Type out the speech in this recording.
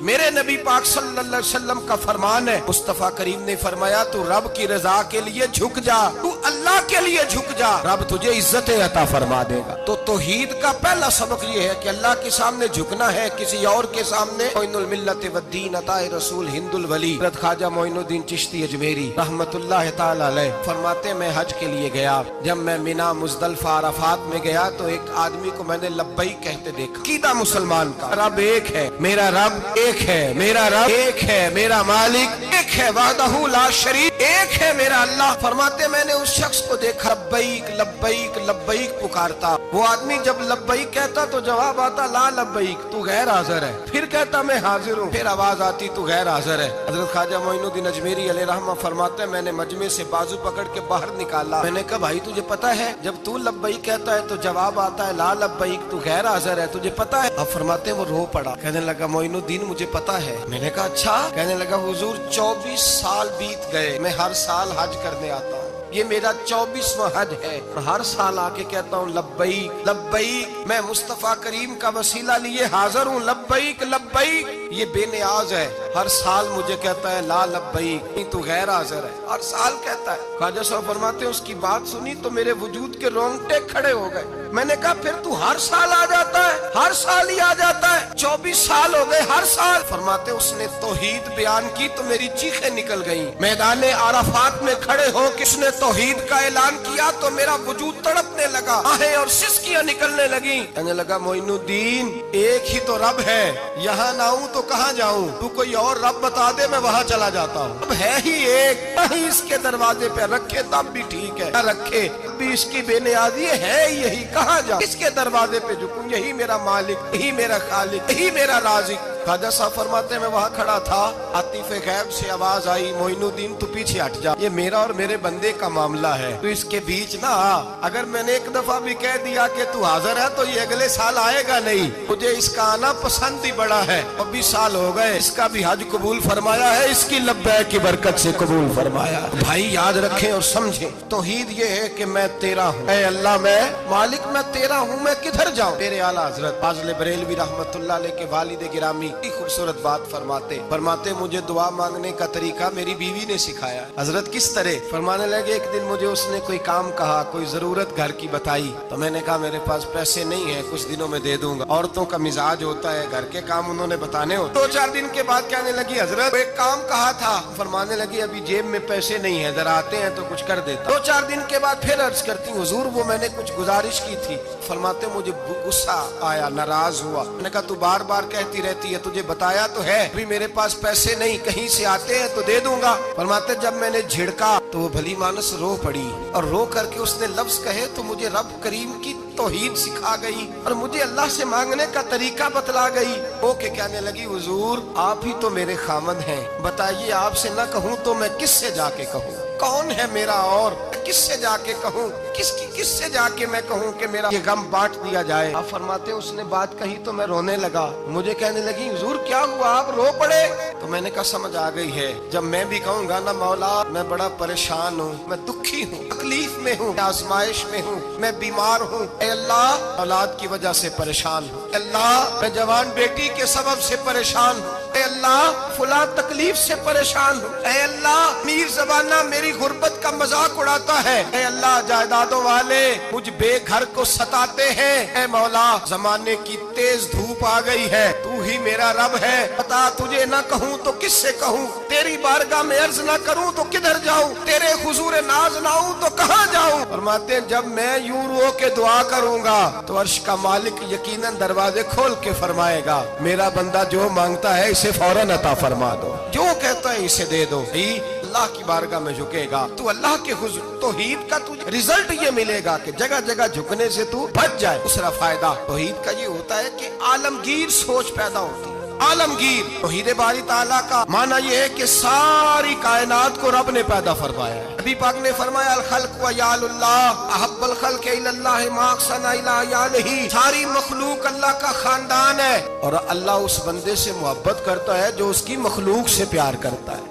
میرے نبی پاک صلی اللہ علیہ وسلم کا فرمان ہے، مصطفیٰ کریم نے فرمایا تو رب کی رضا کے لیے جھک جا، تو اللہ کے لیے جھک جا، رب تجھے عزت عطا فرما دے گا۔ تو توحید کا پہلا سبق یہ ہے کہ اللہ کے سامنے جھکنا ہے، کسی اور کے سامنے۔ معین الملت والدین عطا رسول ہند الولی حضرت خواجہ معین الدین چشتی اجمیری رحمت اللہ تعالی علیہ فرماتے میں حج کے لیے گیا، جب میں مینا مزدلفہ عرفات میں گیا تو ایک آدمی کو میں نے لبیک کہتے دیکھا۔ عقیدہ مسلمان کا رب ایک ہے، میرا رب ایک ہے، میرا رب ایک ہے، میرا مالک ایک ہے، وحدہ لا شریک ایک ہے میرا اللہ۔ فرماتے میں نے اس شخص کو دیکھا لبیک لبیک لبیک پکارتا، وہ آدمی جب لبیک کہتا تو جواب آتا لا لبیک، تو غیر حاضر ہے، پھر کہتا میں حاضر ہوں، پھر آواز آتی تو غیر حاضر ہے۔ حضرت خواجہ معین الدین اجمیری علیہ رحمہ فرماتے میں نے مجمع سے بازو پکڑ کے باہر نکالا، میں نے کہا بھائی تجھے پتا ہے جب تو لبیک کہتا ہے تو جواب آتا ہے لا لبیک، تو غیر حاضر ہے، تجھے پتا ہے؟ اب فرماتے وہ رو پڑا، کہنے لگا معین الدین مجھے پتا ہے۔ میں نے کہا اچھا؟ کہنے لگا حضور 24 سال بیت گئے، میں ہر سال حج کرنے آتا ہوں، یہ میرا 24واں حج ہے، اور ہر سال آ کے کہتا ہوں لبیک لبیک، میں مصطفیٰ کریم کا وسیلہ لیے حاضر ہوں، لبیک لبیک، یہ بے نیاز ہے، ہر سال مجھے کہتا ہے لا لبیک، تو غیر حاضر ہے، ہر سال کہتا ہے۔ خواجہ صاحب فرماتے ہیں اس کی بات سنی تو میرے وجود کے رونگٹے کھڑے ہو گئے۔ میں نے کہا پھر تو ہر سال آ جاتا ہے، ہر سال ہی آ جاتا ہے، 24 سال ہو گئے ہر سال۔ فرماتے اس نے توحید بیان کی تو میری چیخیں نکل گئیں، میدان عرفات میں کھڑے ہو کے اس نے توحید کا اعلان کیا تو میرا وجود تڑپنے لگا، آہیں اور سسکیاں نکلنے لگیں۔ کہنے لگا معین الدین ایک ہی تو رب ہے، یہاں نہ ہوں تو کہاں جاؤں، تو کوئی اور رب بتا دے میں وہاں چلا جاتا ہوں، اب ہے ہی ایک، کہیں اس کے دروازے پہ رکھے تب بھی ٹھیک ہے، نہ رکھے بھی اس کی بے نیازی ہے یہی، کہاں جاؤں، اس کے دروازے پہ جھکوں، یہی میرا مالک، یہی میرا خالق، یہی میرا رازق۔ خواجہ صاحب فرماتے میں وہاں کھڑا تھا، عاطف غیب سے آواز آئی معین الدین تو پیچھے ہٹ جا، یہ میرا اور میرے بندے کا معاملہ ہے، تو اس کے بیچ نہ آ، اگر میں نے ایک دفعہ بھی کہہ دیا کہ تو حاضر ہے تو یہ اگلے سال آئے گا نہیں، مجھے اس کا آنا پسند ہی بڑا ہے، 24 سال ہو گئے، اس کا بھی حج قبول فرمایا ہے، اس کی لبیک کی برکت سے قبول فرمایا۔ بھائی یاد رکھیں اور سمجھیں، توحید یہ ہے کہ میں تیرا ہوں، اے اللہ میں مالک میں تیرا ہوں، میں کدھر جاؤں؟ میرے اعلیٰ حضرت فاضل بریلوی رحمت اللہ علیہ کے والد گرامی خوبصورت بات فرماتے مجھے دعا مانگنے کا طریقہ میری بیوی نے سکھایا۔ حضرت کس طرح؟ فرمانے لگے ایک دن مجھے اس نے کوئی کام کہا، کوئی ضرورت گھر کی بتائی، تو میں نے کہا میرے پاس پیسے نہیں ہیں، کچھ دنوں میں دے دوں گا۔ عورتوں کا مزاج ہوتا ہے گھر کے کام انہوں نے بتانے ہوتے۔ 2-4 دن کے بعد کہنے لگی حضرت ایک کام کہا تھا، فرمانے لگی ابھی جیب میں پیسے نہیں ہیں، ذرا آتے ہیں تو کچھ کر دیتا۔ 2-4 دن کے بعد پھر عرض کرتی حضور وہ میں نے کچھ گزارش کی تھی، فرماتے مجھے غصہ آیا، ناراض ہوا، میں نے کہا تو بار بار کہتی رہتی ہے، تجھے بتایا تو ہے ابھی میرے پاس پیسے نہیں، کہیں سے آتے ہیں تو دے دوں گا۔ فرماتے جب میں نے جھڑکا تو وہ بھلی مانس رو پڑی، اور رو کر کے اس نے لفظ کہے تو مجھے رب کریم کی توحید سکھا گئی اور مجھے اللہ سے مانگنے کا طریقہ بتلا گئی۔ وہ کہ کہنے لگی حضور آپ ہی تو میرے خامد ہیں، بتائیے آپ سے نہ کہوں تو میں کس سے جا کے کہوں، کون ہے میرا اور کس سے جا کے کہوں، کس سے جا کے میں کہوں کہ میرا یہ غم بانٹ دیا جائے۔ آپ فرماتے اس نے بات کہی تو میں رونے لگا، مجھے کہنے لگی حضور کیا ہوا آپ رو پڑے؟ تو میں نے کہا سمجھ آ گئی ہے، جب میں بھی کہوں گا نا مولا میں بڑا پریشان ہوں، میں دکھی ہوں، تکلیف میں ہوں، آزمائش میں ہوں، میں بیمار ہوں، اے اللہ اولاد کی وجہ سے پریشان ہوں، اے اللہ میں جوان بیٹی کے سبب سے پریشان ہوں، اے اللہ فلاں تکلیف سے پریشان ہوں، اے اللہ میر زبانہ میری غربت کا مذاق اڑاتا ہے، اے اللہ جائیدادوں والے مجھ بے گھر کو ستاتے ہیں، اے مولا زمانے کی تیز دھوپ آ گئی ہے، تو ہی میرا رب ہے، بتا تجھے نہ کہوں تو کس سے کہوں، تیری بارگاہ میں عرض نہ کروں تو کدھر جاؤں، تیرے حضور ناز نہ ہوں تو کہاں جاؤں۔ فرماتے ہیں جب میں یوں رو کے دعا کروں گا تو عرش کا مالک یقیناً دروازے کھول کے فرمائے گا میرا بندہ جو مانگتا ہے اسے فوراً عطا فرما دو، جو کہتا ہے اسے دے دو۔ اللہ کی بارگاہ میں جھکے گا تو اللہ کے حضور توحید کا تجھے رزلٹ یہ ملے گا کہ جگہ جگہ جھکنے سے تو بچ جائے۔ دوسرا فائدہ توحید کا یہ ہوتا ہے کہ عالمگیر سوچ پیدا ہوتی ہے۔ عالمگیر توحید باری تعالیٰ کا معنی یہ ہے کہ ساری کائنات کو رب نے پیدا فرمایا ہے۔ نبی پاک نے فرمایا الخلق ویال اللہ احب الخلق الی اللہ ما احسن الی عیالہ، ساری مخلوق اللہ کا خاندان ہے اور اللہ اس بندے سے محبت کرتا ہے جو اس کی مخلوق سے پیار کرتا ہے۔